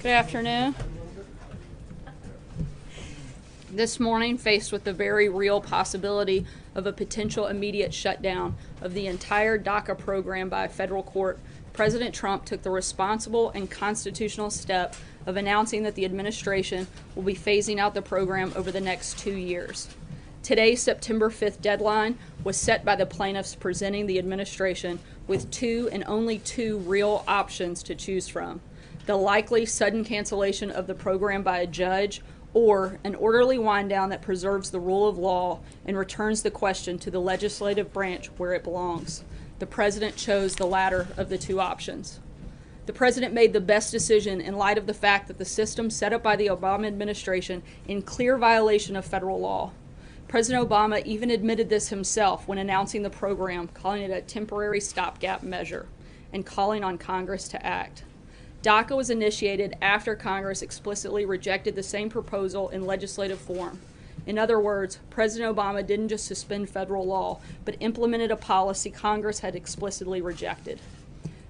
Good afternoon. This morning, faced with the very real possibility of a potential immediate shutdown of the entire DACA program by a federal court, President Trump took the responsible and constitutional step of announcing that the administration will be phasing out the program over the next 2 years. Today's September 5th deadline was set by the plaintiffs presenting the administration with two and only two real options to choose from: the likely sudden cancellation of the program by a judge, or an orderly wind down that preserves the rule of law and returns the question to the legislative branch where it belongs. The president chose the latter of the two options. The president made the best decision in light of the fact that the system set up by the Obama administration in clear violation of federal law. President Obama even admitted this himself when announcing the program, calling it a temporary stopgap measure and calling on Congress to act. DACA was initiated after Congress explicitly rejected the same proposal in legislative form. In other words, President Obama didn't just suspend federal law, but implemented a policy Congress had explicitly rejected.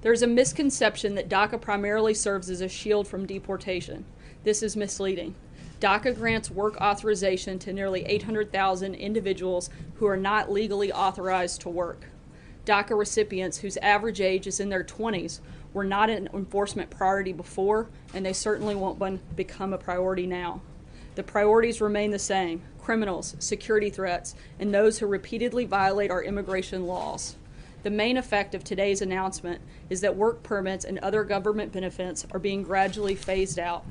There's a misconception that DACA primarily serves as a shield from deportation. This is misleading. DACA grants work authorization to nearly 800,000 individuals who are not legally authorized to work. DACA recipients whose average age is in their 20s were not an enforcement priority before, and they certainly won't become a priority now. The priorities remain the same: criminals, security threats, and those who repeatedly violate our immigration laws. The main effect of today's announcement is that work permits and other government benefits are being gradually phased out.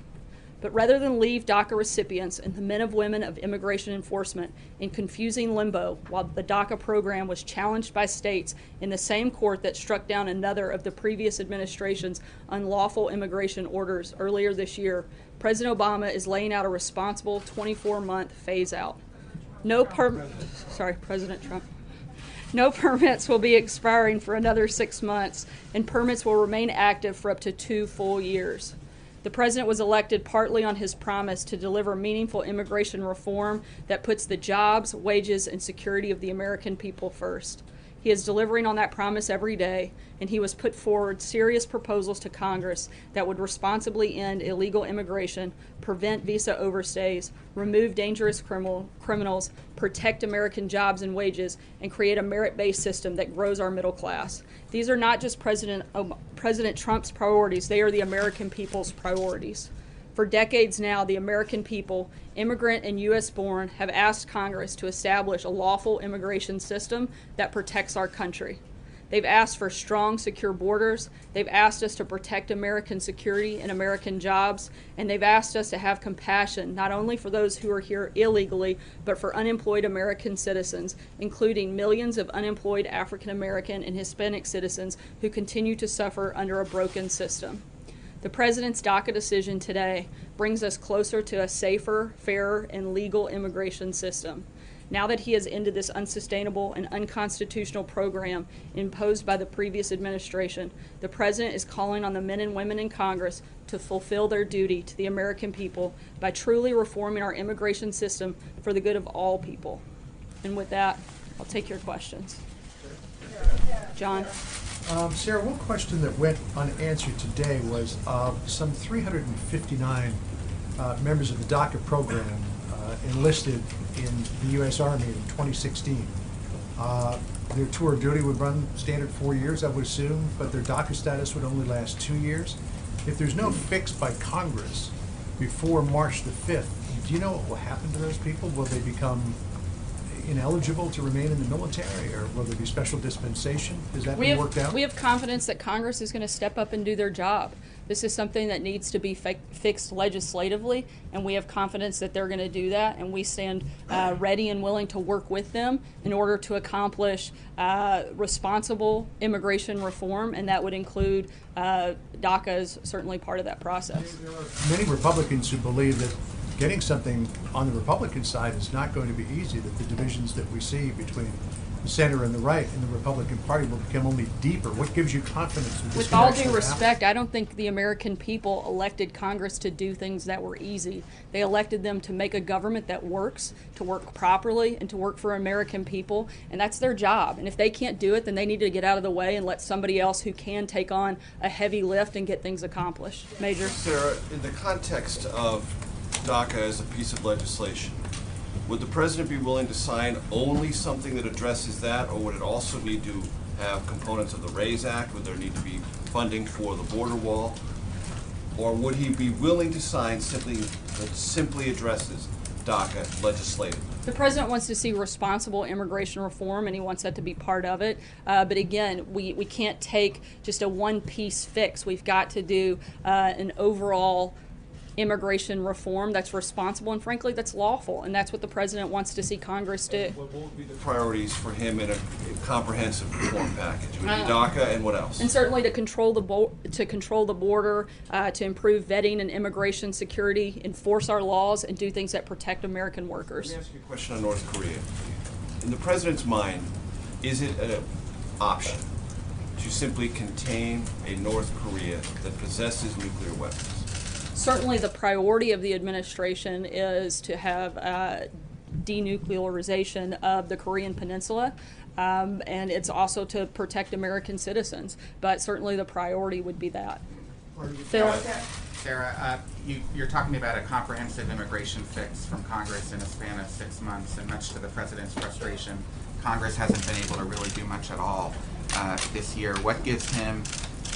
But rather than leave DACA recipients and the men and women of immigration enforcement in confusing limbo while the DACA program was challenged by states in the same court that struck down another of the previous administration's unlawful immigration orders earlier this year, President Obama is laying out a responsible 24-month phase-out. President Trump. No permits will be expiring for another 6 months, and permits will remain active for up to 2 full years. The president was elected partly on his promise to deliver meaningful immigration reform that puts the jobs, wages, and security of the American people first. He is delivering on that promise every day, and he has put forward serious proposals to Congress that would responsibly end illegal immigration, prevent visa overstays, remove dangerous criminals, protect American jobs and wages, and create a merit-based system that grows our middle class. These are not just President Trump's priorities, they are the American people's priorities. For decades now, the American people, immigrant and U.S. born, have asked Congress to establish a lawful immigration system that protects our country. They've asked for strong, secure borders. They've asked us to protect American security and American jobs. And they've asked us to have compassion, not only for those who are here illegally, but for unemployed American citizens, including millions of unemployed African American and Hispanic citizens who continue to suffer under a broken system. The president's DACA decision today brings us closer to a safer, fairer, and legal immigration system. Now that he has ended this unsustainable and unconstitutional program imposed by the previous administration, the president is calling on the men and women in Congress to fulfill their duty to the American people by truly reforming our immigration system for the good of all people. And with that, I'll take your questions. John? Sarah, one question that went unanswered today was some 359 members of the DACA program enlisted in the U.S. Army in 2016. Their tour of duty would run standard 4 years, I would assume, but their DACA status would only last 2 years. If there's no fix by Congress before March the 5th, do you know what will happen to those people? Will they become ineligible to remain in the military, or will there be special dispensation? Is that being worked out? We have confidence that Congress is going to step up and do their job. This is something that needs to be fixed legislatively, and we have confidence that they're going to do that, and we stand ready and willing to work with them in order to accomplish responsible immigration reform, and that would include DACA as certainly part of that process. There are many Republicans who believe that getting something on the Republican side is not going to be easy, that the divisions that we see between center and the right in the Republican Party will become only deeper. What gives you confidence that this With can all actually due happen? respect, I don't think the American people elected Congress to do things that were easy. They elected them to make a government that works, to work properly, and to work for American people, and that's their job. And if they can't do it, then they need to get out of the way and let somebody else who can take on a heavy lift and get things accomplished. Major? Sarah, in the context of DACA as a piece of legislation, would the president be willing to sign only something that addresses that, or would it also need to have components of the RAISE Act? Would there need to be funding for the border wall? Or would he be willing to sign something that simply addresses DACA legislatively? The president wants to see responsible immigration reform, and he wants that to be part of it. But again, we can't take just a one-piece fix. We've got to do an overall immigration reform that's responsible and frankly that's lawful, and that's what the president wants to see Congress do. What would be the priorities for him in a comprehensive reform package? Would it be DACA and what else? And certainly to control the border, to improve vetting and immigration security, enforce our laws, and do things that protect American workers. Let me ask you a question on North Korea. In the president's mind, is it an option to simply contain a North Korea that possesses nuclear weapons? Certainly the priority of the administration is to have denuclearization of the Korean Peninsula, and it's also to protect American citizens. But certainly the priority would be that. Phil? Sarah, you're talking about a comprehensive immigration fix from Congress in a span of 6 months, and much to the president's frustration, Congress hasn't been able to really do much at all this year. What gives him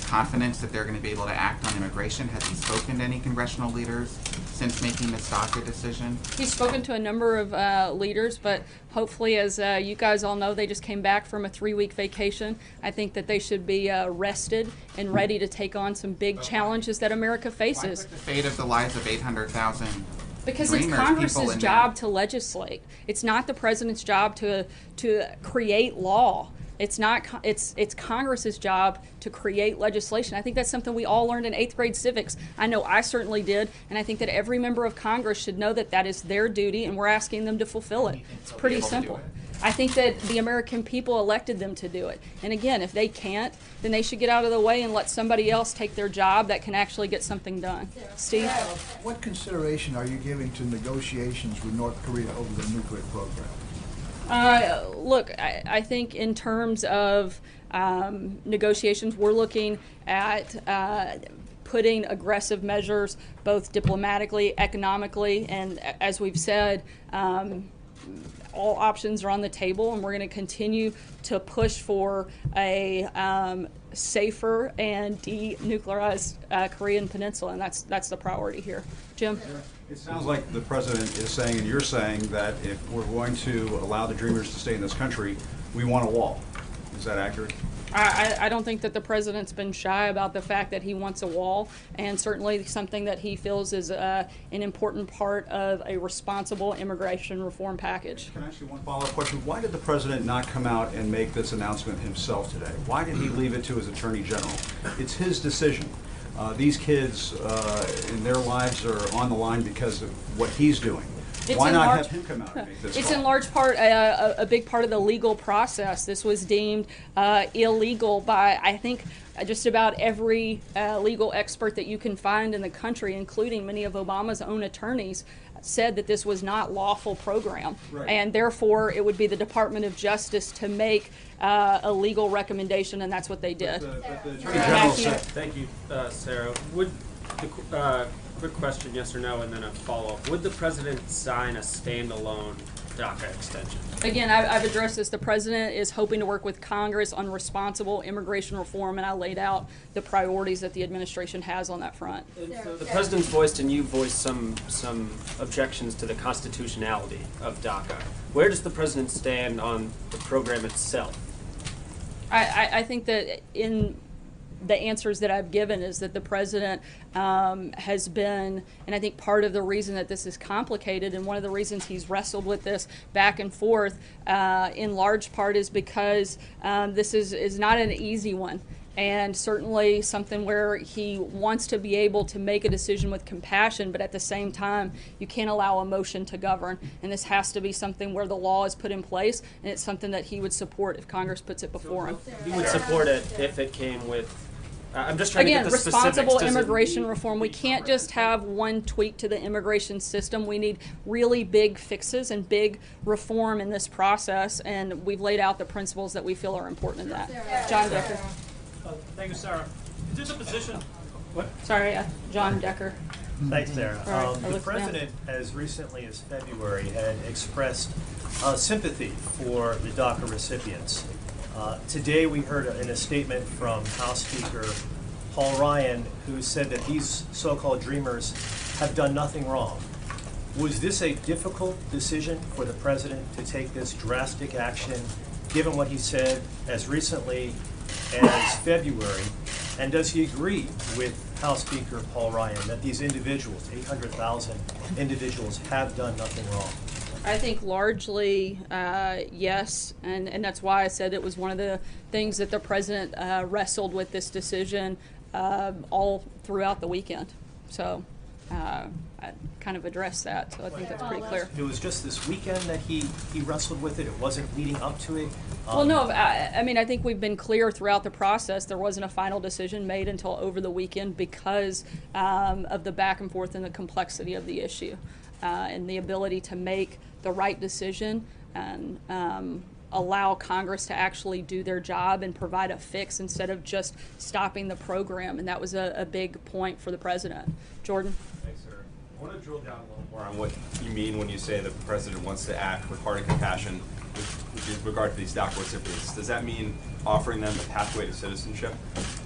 confidence that they're going to be able to act on immigration? Has he spoken to any congressional leaders since making this DACA decision? He's spoken to a number of leaders, but hopefully, as you guys all know, they just came back from a 3-week vacation. I think that they should be rested and ready to take on some big challenges that America faces. Why put the fate of the lives of 800,000 Because it's Dreamers, Congress's people in job there? to legislate. It's not the president's job to create law. It's not. It's Congress's job to create legislation. I think that's something we all learned in 8th grade civics. I know I certainly did, and I think that every member of Congress should know that that is their duty, and we're asking them to fulfill it. It's pretty simple. I think that the American people elected them to do it. And again, if they can't, then they should get out of the way and let somebody else take their job that can actually get something done. Steve? What consideration are you giving to negotiations with North Korea over the nuclear program? Look, I think in terms of negotiations, we're looking at putting aggressive measures both diplomatically, economically, and as we've said, all options are on the table, and we're going to continue to push for a safer and denuclearized Korean Peninsula, and that's the priority here. Jim? It sounds like the president is saying, and you're saying, that if we're going to allow the Dreamers to stay in this country, we want a wall. Is that accurate? I don't think that the president's been shy about the fact that he wants a wall, and certainly something that he feels is an important part of a responsible immigration reform package. Can I ask you one follow-up question? Why did the president not come out and make this announcement himself today? Why did he leave it to his attorney general? It's his decision. These kids and their lives are on the line because of what he's doing. Why not have him come out and make this It's call? in large part a big part of the legal process. This was deemed illegal by, I think, just about every legal expert that you can find in the country, including many of Obama's own attorneys, said that this was not lawful program. Right. And therefore it would be the Department of Justice to make a legal recommendation, and that's what they did. But the attorney general said, Thank you, Sarah. Would the quick question, yes or no, and then a follow-up. Would the president sign a standalone DACA extension? Again, I've addressed this. The president is hoping to work with Congress on responsible immigration reform, and I laid out the priorities that the administration has on that front. So the president's voiced and you voiced some objections to the constitutionality of DACA. Where does the president stand on the program itself? I think that in the answers that I've given is that the president has been, and I think part of the reason that this is complicated and one of the reasons he's wrestled with this back and forth in large part is because this is not an easy one. and certainly something where he wants to be able to make a decision with compassion, but at the same time, you can't allow emotion to govern. And this has to be something where the law is put in place, and it's something that he would support if Congress puts it before him. He would support it if it came with. I'm just trying Again, to get the specifics. responsible Does it- immigration reform. We can't just have one tweak to the immigration system. We need really big fixes and big reform in this process, and we've laid out the principles that we feel are important in that. John Decker. Thank you, Sarah. Is this a position? Sorry, John Decker. Thanks, Sarah. All right, I'll The look down. President, as recently as February, had expressed sympathy for the DACA recipients. Today, we heard in a statement from House Speaker Paul Ryan, who said that these so-called dreamers have done nothing wrong. Was this a difficult decision for the President to take this drastic action, given what he said as recently as February? And does he agree with House Speaker Paul Ryan that these individuals, 800,000 individuals, have done nothing wrong? I think largely yes, and that's why I said it was one of the things that the President wrestled with this decision all throughout the weekend. So I kind of addressed that, so I think that's pretty clear. It was just this weekend that he wrestled with it? It wasn't leading up to it? Well, no, I mean, I think we've been clear throughout the process. There wasn't a final decision made until over the weekend because of the back and forth and the complexity of the issue and the ability to make the right decision and allow Congress to actually do their job and provide a fix instead of just stopping the program. And that was a big point for the President. Jordan? Thanks, sir. I want to drill down a little more on what you mean when you say the President wants to act with heart and compassion with regard to these DACA recipients. Does that mean offering them a pathway to citizenship?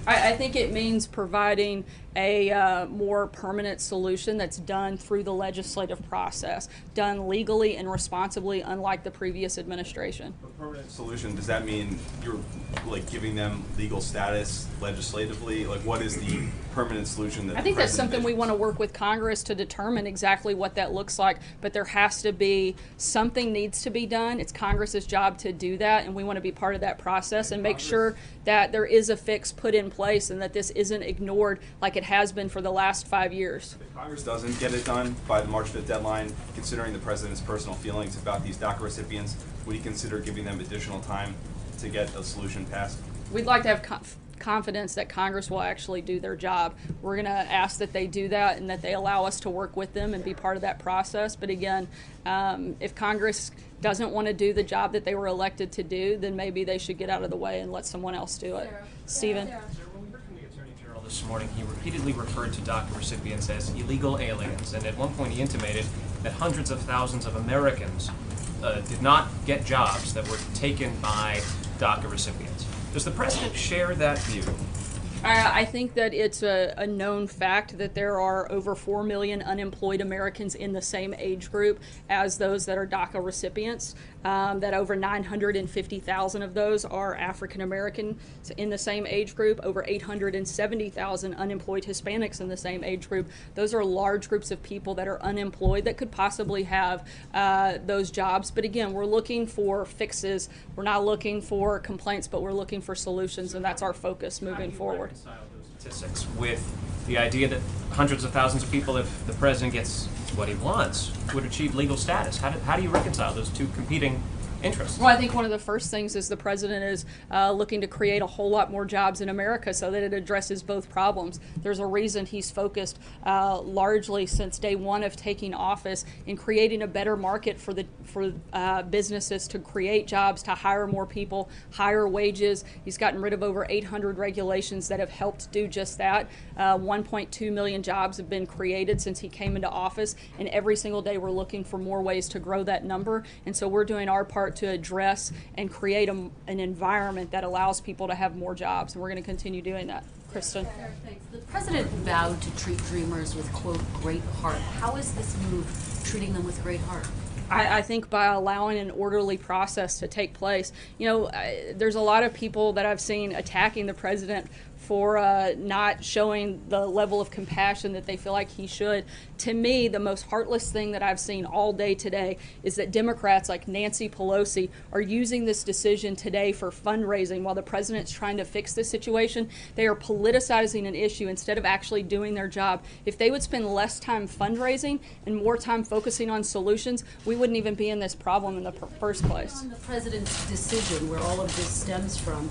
I think it means providing a more permanent solution that's done through the legislative process, done legally and responsibly, unlike the previous administration. A permanent solution, does that mean you're like giving them legal status legislatively? Like what is the permanent solution that I think the that's President something we envisions? want to work with Congress to determine exactly what that looks like, but there has to be, something needs to be done. It's Congress's job to do that, and we want to be part of that process and make sure that there is a fix put in place and that this isn't ignored like it has been for the last 5 years. If Congress doesn't get it done by the March 5th deadline, considering the President's personal feelings about these DACA recipients, would he consider giving them additional time to get a solution passed? We'd like to have confidence that Congress will actually do their job. We're going to ask that they do that and that they allow us to work with them and be part of that process. But again, if Congress doesn't want to do the job that they were elected to do, then maybe they should get out of the way and let someone else do it. Stephen? Sir, when we heard from the Attorney General this morning, he repeatedly referred to DACA recipients as illegal aliens, and at one point he intimated that hundreds of thousands of Americans did not get jobs that were taken by DACA recipients. Does the President share that view? I think that it's a known fact that there are over 4 million unemployed Americans in the same age group as those that are DACA recipients, that over 950,000 of those are African Americans in the same age group, over 870,000 unemployed Hispanics in the same age group. Those are large groups of people that are unemployed that could possibly have those jobs. But again, we're looking for fixes. We're not looking for complaints, but we're looking for solutions, and that's our focus moving forward. Reconcile those statistics with the idea that hundreds of thousands of people, if the President gets what he wants, would achieve legal status. How do you reconcile those two competing interests? Well, I think one of the first things is the President is looking to create a whole lot more jobs in America so that it addresses both problems. There's a reason he's focused largely since day one of taking office in creating a better market for businesses to create jobs, to hire more people, higher wages. He's gotten rid of over 800 regulations that have helped do just that. 1.2 million jobs have been created since he came into office, and every single day we're looking for more ways to grow that number. And so we're doing our part to address and create an environment that allows people to have more jobs, and we're going to continue doing that. Kristen? Thanks. The President vowed to treat dreamers with, quote, great heart. How is this move treating them with great heart? I think by allowing an orderly process to take place. You know, there's a lot of people that I've seen attacking the President for not showing the level of compassion that they feel like he should. To me, the most heartless thing that I've seen all day today is that Democrats like Nancy Pelosi are using this decision today for fundraising while the president's trying to fix this situation. They are politicizing an issue instead of actually doing their job. If they would spend less time fundraising and more time focusing on solutions, we wouldn't even be in this problem in the first place. On the president's decision, where all of this stems from,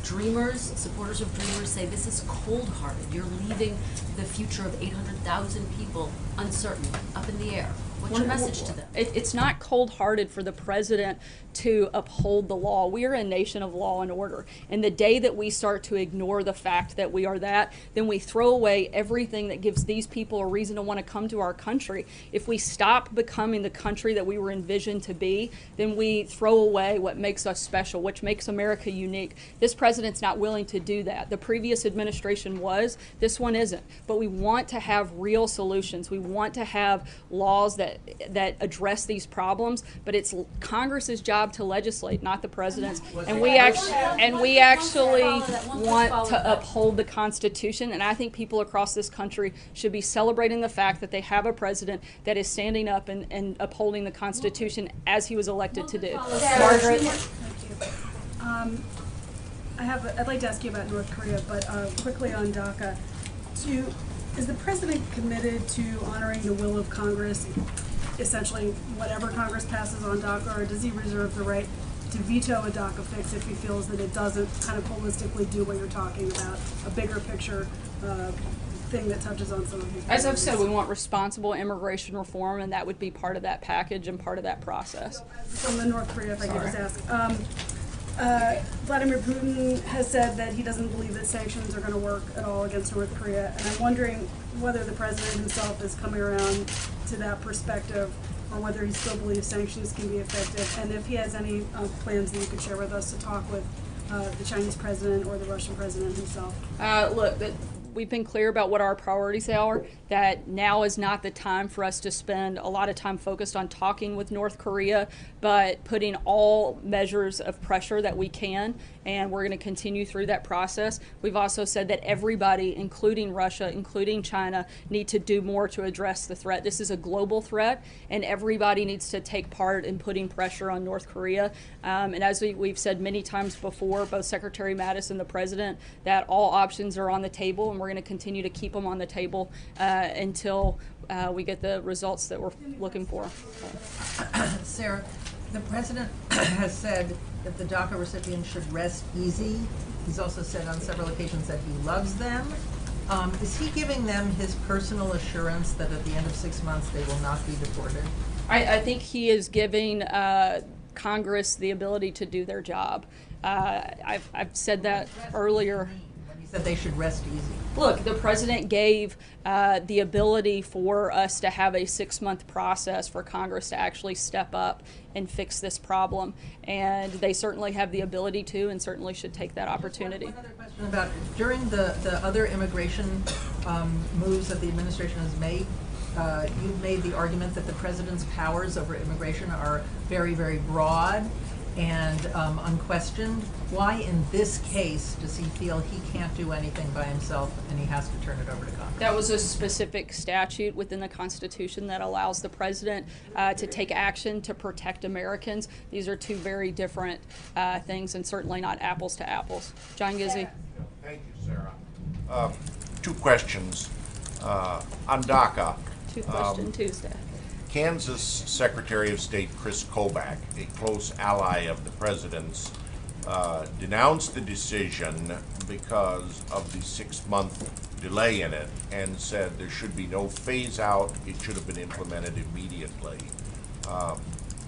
Dreamers, supporters of Dreamers say this is cold-hearted. You're leaving the future of 800,000 people uncertain, up in the air. What's your message to them? It's not cold-hearted for the president to uphold the law. We are a nation of law and order. And the day that we start to ignore the fact that we are that, then we throw away everything that gives these people a reason to want to come to our country. If we stop becoming the country that we were envisioned to be, then we throw away what makes us special, which makes America unique. This president's not willing to do that. The previous administration was, this one isn't. But we want to have real solutions. We want to have laws that address these problems, but it's Congress's job to legislate, not the president's. And we actually want to uphold the Constitution, and I think people across this country should be celebrating the fact that they have a president that is standing up and upholding the Constitution as he was elected to do. Margaret? I'd like to ask you about North Korea, but quickly on DACA. Is the president committed to honoring the will of Congress, essentially whatever Congress passes on DACA, or does he reserve the right to veto a DACA fix if he feels that it doesn't kind of holistically do what you're talking about, a bigger picture thing that touches on some of these As I've said, we want responsible immigration reform, and that would be part of that package and part of that process. So on the North Korea, if I could just ask. Vladimir Putin has said that he doesn't believe that sanctions are going to work at all against North Korea, and I'm wondering whether the president himself is coming around to that perspective, or whether he still believes sanctions can be effective, and if he has any plans that you could share with us to talk with the Chinese president or the Russian president himself. Look, we've been clear about what our priorities are, that now is not the time for us to spend a lot of time focused on talking with North Korea, but putting all measures of pressure that we can, and we're going to continue through that process. We've also said that everybody, including Russia, including China, need to do more to address the threat. This is a global threat, and everybody needs to take part in putting pressure on North Korea. And as we've said many times before, both Secretary Mattis and the President, that all options are on the table, and we're going to continue to keep them on the table until we get the results that we're looking for. Sarah, the President has said that the DACA recipients should rest easy. He's also said on several occasions that he loves them. Is he giving them his personal assurance that at the end of 6 months they will not be deported? I think he is giving Congress the ability to do their job. I've said that earlier. When he said they should rest easy. Look, the president gave the ability for us to have a 6-month process for Congress to actually step up and fix this problem, and they certainly have the ability to, and certainly should take that opportunity. One other question about during the other immigration moves that the administration has made. You've made the argument that the president's powers over immigration are very, very broad and unquestioned. Why in this case does he feel he can't do anything by himself and he has to turn it over to Congress? That was a specific statute within the Constitution that allows the president to take action to protect Americans. These are two very different things, and certainly not apples to apples. John Gizzi. Thank you, Sarah. 2 questions on DACA. Two-question Tuesday. Kansas Secretary of State Chris Kobach, a close ally of the president's, denounced the decision because of the 6-month delay in it and said there should be no phase out, it should have been implemented immediately.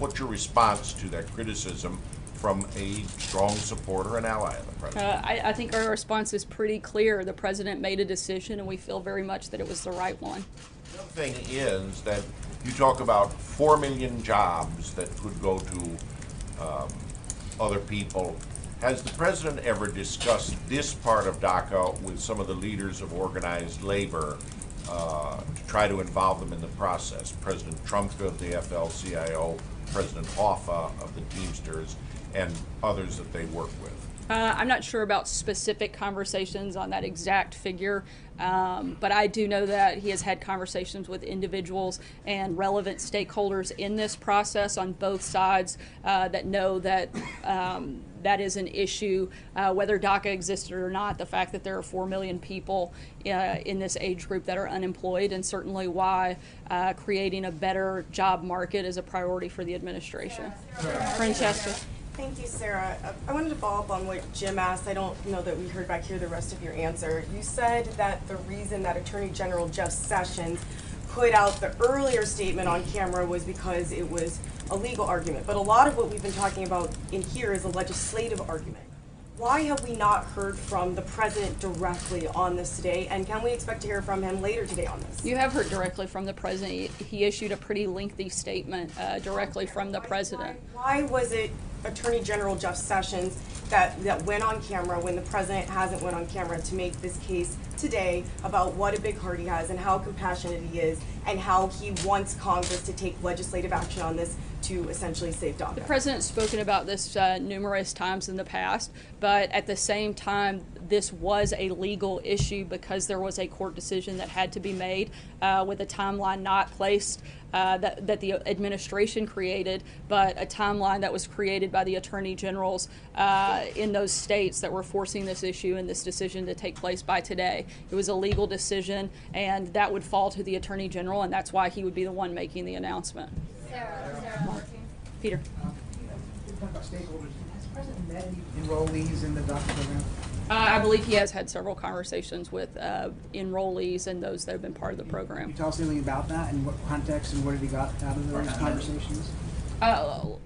What's your response to that criticism from a strong supporter and ally of the president? I think our response is pretty clear. The president made a decision, and we feel very much that it was the right one. The other thing is that you talk about 4 million jobs that could go to other people. Has the president ever discussed this part of DACA with some of the leaders of organized labor to try to involve them in the process? President Trump of the AFL-CIO, President Hoffa of the Teamsters, and others that they work with. I'm not sure about specific conversations on that exact figure, but I do know that he has had conversations with individuals and relevant stakeholders in this process on both sides that know that that is an issue, whether DACA existed or not, the fact that there are 4 million people in this age group that are unemployed, and certainly why creating a better job market is a priority for the administration. Francesca. Thank you, Sarah. I wanted to follow up on what Jim asked. I don't know that we heard back here the rest of your answer. You said that the reason that Attorney General Jeff Sessions put out the earlier statement on camera was because it was a legal argument. But a lot of what we've been talking about in here is a legislative argument. Why have we not heard from the president directly on this today? And can we expect to hear from him later today on this? You have heard directly from the president. He issued a pretty lengthy statement directly from the president. Why was it Attorney General Jeff Sessions that went on camera when the president hasn't went on camera to make this case today about what a big heart he has and how compassionate he is and how he wants Congress to take legislative action on this to essentially save DACA? The president's spoken about this numerous times in the past, but at the same time, this was a legal issue because there was a court decision that had to be made with a timeline not placed that the administration created, but a timeline that was created by the attorney generals in those states that were forcing this issue and this decision to take place by today. It was a legal decision, and that would fall to the attorney general, and that's why he would be the one making the announcement. Peter. Has the president met any enrollees in the DACA program? I believe he has had several conversations with enrollees and those that have been part of the program. Can you tell us anything about that and what context and what have you got out of those conversations?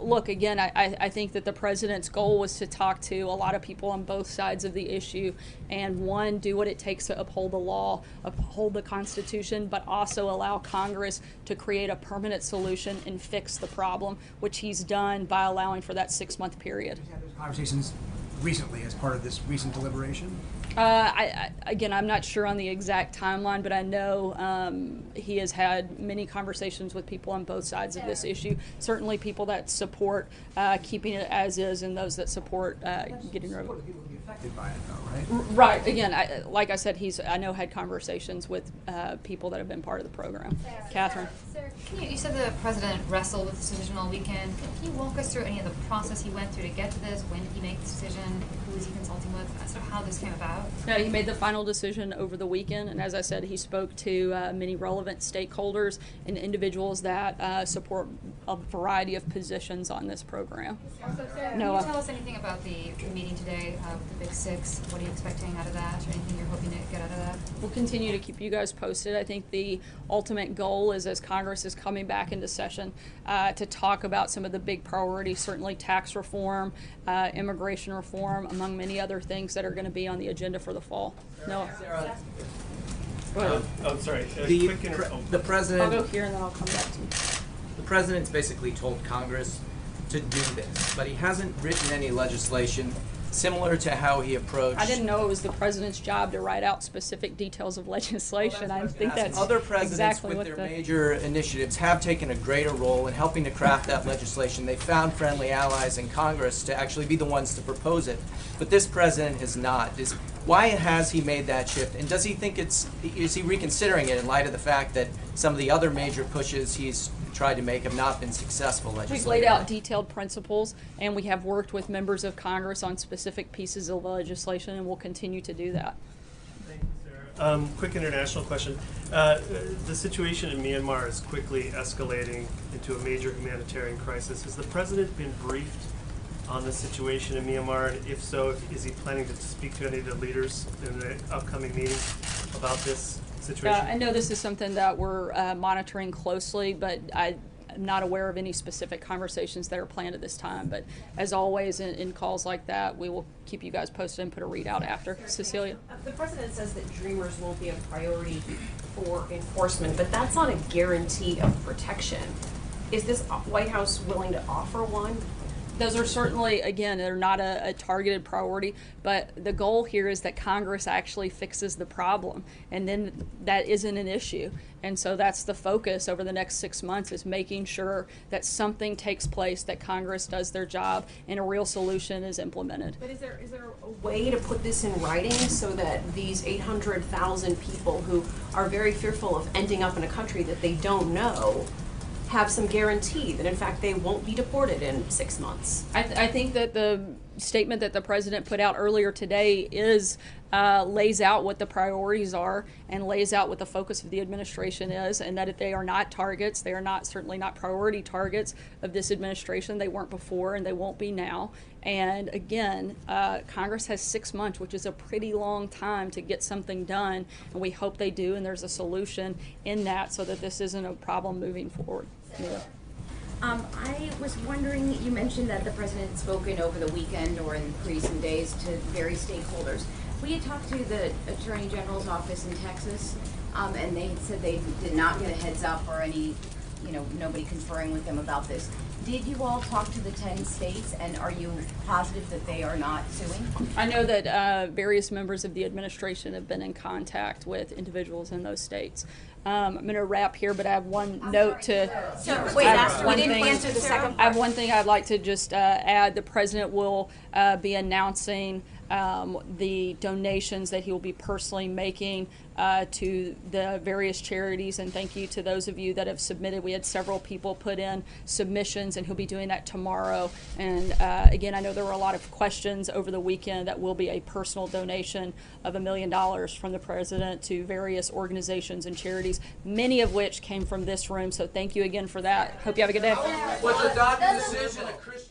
Look, again, I think that the president's goal was to talk to a lot of people on both sides of the issue and, one, do what it takes to uphold the law, uphold the Constitution, but also allow Congress to create a permanent solution and fix the problem, which he's done by allowing for that 6-month period. Have you had those conversations recently as part of this recent deliberation? Again, I'm not sure on the exact timeline, but I know he has had many conversations with people on both sides of this issue. Certainly people that support keeping it as is and those that support getting rid of it. People will be affected by it, though, right? Right. Again, like I said, I know had conversations with people that have been part of the program. Catherine. Sir, you said the president wrestled with this decision all weekend. Can you walk us through any of the process he went through to get to this? When did he make the decision? Who was he consulting with? Sort of how this came about? Yeah, he made the final decision over the weekend, and as I said, he spoke to many relevant stakeholders and individuals that support a variety of positions on this program. Also, Sarah, can you tell us anything about the meeting today with the Big Six? What are you expecting out of that, or anything you're hoping to get out of that? We'll continue to keep you guys posted. I think the ultimate goal is, as Congress is coming back into session, to talk about some of the big priorities, certainly tax reform, immigration reform, among many other things that are going to be on the agenda for the fall. Noah. Go ahead. Oh, sorry. The president. I'll go here and then I'll come back to you. The president's basically told Congress to do this, but he hasn't written any legislation similar to how he approached. I didn't know it was the president's job to write out specific details of legislation. I think that's other presidents exactly with what their major initiatives have taken a greater role in helping to craft that legislation. They found friendly allies in Congress to actually be the ones to propose it, but this president has not. Why has he made that shift, and does he think is he reconsidering it in light of the fact that some of the other major pushes he's tried to make have not been successful legislatively? We've laid out detailed principles, and we have worked with members of Congress on specific pieces of legislation, and we'll continue to do that. Thank you, Sarah. Quick international question. The situation in Myanmar is quickly escalating into a major humanitarian crisis. Has the president been briefed on the situation in Myanmar, and if so, is he planning to speak to any of the leaders in the upcoming meeting about this situation? I know this is something that we're monitoring closely, but I'm not aware of any specific conversations that are planned at this time. But as always, in calls like that, we will keep you guys posted and put a readout after. Cecilia? The president says that Dreamers won't be a priority for enforcement, but that's not a guarantee of protection. Is this White House willing to offer one? Those are certainly, again, they're not a targeted priority, but the goal here is that Congress actually fixes the problem, and then that isn't an issue. And so that's the focus over the next 6 months, is making sure that something takes place, that Congress does their job, and a real solution is implemented. But is there a way to put this in writing so that these 800,000 people who are very fearful of ending up in a country that they don't know have some guarantee that in fact they won't be deported in 6 months? I think that the statement that the president put out earlier today is lays out what the priorities are and lays out what the focus of the administration is, and that if they are not targets, they are certainly not priority targets of this administration. They weren't before and they won't be now. And again, Congress has 6 months, which is a pretty long time to get something done, and we hope they do, and there's a solution in that so that this isn't a problem moving forward. Yeah. I was wondering, you mentioned that the president had spoken over the weekend or in recent days to various stakeholders. We had talked to the Attorney General's office in Texas, and they said they did not get a heads up or any, nobody conferring with them about this. Did you all talk to the 10 states, and are you positive that they are not suing? I know that various members of the administration have been in contact with individuals in those states. I'm going to wrap here, but I have one note to. Wait, you didn't answer the second part. I have one thing I'd like to just add. The president will be announcing the donations that he will be personally making to the various charities, and thank you to those of you that have submitted. We had several people put in submissions, and he'll be doing that tomorrow. And again, I know there were a lot of questions over the weekend. That will be a personal donation of $1 million from the president to various organizations and charities, many of which came from this room. So thank you again for that. Hope you have a good day. Was the doctor's decision a Christian?